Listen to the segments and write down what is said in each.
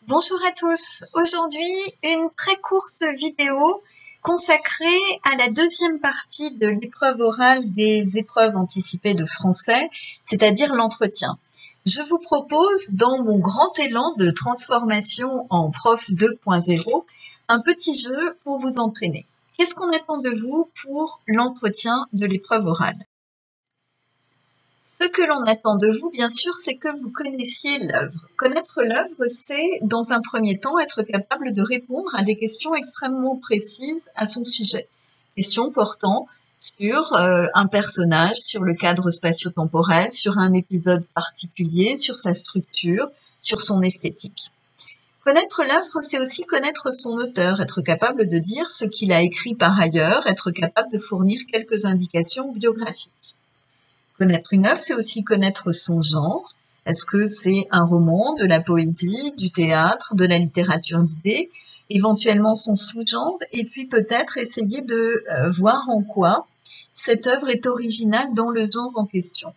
Bonjour à tous. Aujourd'hui, une très courte vidéo consacrée à la deuxième partie de l'épreuve orale des épreuves anticipées de français, c'est-à-dire l'entretien. Je vous propose, dans mon grand élan de transformation en prof 2.0, un petit jeu pour vous entraîner. Qu'est-ce qu'on attend de vous pour l'entretien de l'épreuve orale ? Ce que l'on attend de vous, bien sûr, c'est que vous connaissiez l'œuvre. Connaître l'œuvre, c'est, dans un premier temps, être capable de répondre à des questions extrêmement précises à son sujet. Questions portant sur un personnage, sur le cadre spatio-temporel, sur un épisode particulier, sur sa structure, sur son esthétique. Connaître l'œuvre, c'est aussi connaître son auteur, être capable de dire ce qu'il a écrit par ailleurs, être capable de fournir quelques indications biographiques. Connaître une œuvre, c'est aussi connaître son genre. Est-ce que c'est un roman, de la poésie, du théâtre, de la littérature d'idées, éventuellement son sous-genre, et puis peut-être essayer de voir en quoi cette œuvre est originale dans le genre en question.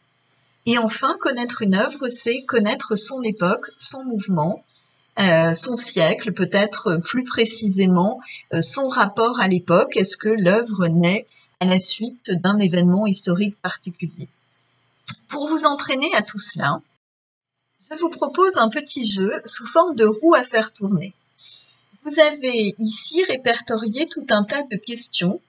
Et enfin, connaître une œuvre, c'est connaître son époque, son mouvement, son siècle, peut-être plus précisément son rapport à l'époque. Est-ce que l'œuvre naît à la suite d'un événement historique particulier ? Pour vous entraîner à tout cela, je vous propose un petit jeu sous forme de roue à faire tourner. Vous avez ici répertorié tout un tas de questions.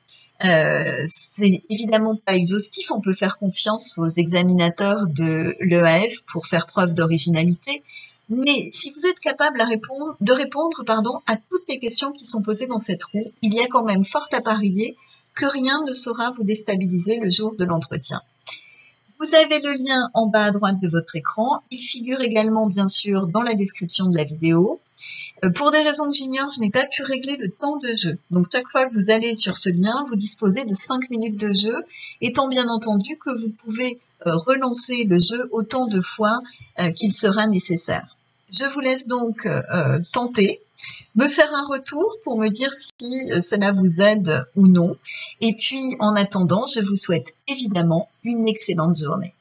C'est évidemment pas exhaustif, on peut faire confiance aux examinateurs de l'EAF pour faire preuve d'originalité, mais si vous êtes capable de répondre à toutes les questions qui sont posées dans cette roue, il y a quand même fort à parier que rien ne saura vous déstabiliser le jour de l'entretien. Vous avez le lien en bas à droite de votre écran. Il figure également, bien sûr, dans la description de la vidéo. Pour des raisons que j'ignore, je n'ai pas pu régler le temps de jeu. Donc, chaque fois que vous allez sur ce lien, vous disposez de 5 minutes de jeu, étant bien entendu que vous pouvez relancer le jeu autant de fois qu'il sera nécessaire. Je vous laisse donc tenter, me faire un retour pour me dire si cela vous aide ou non. Et puis, en attendant, je vous souhaite évidemment une excellente journée.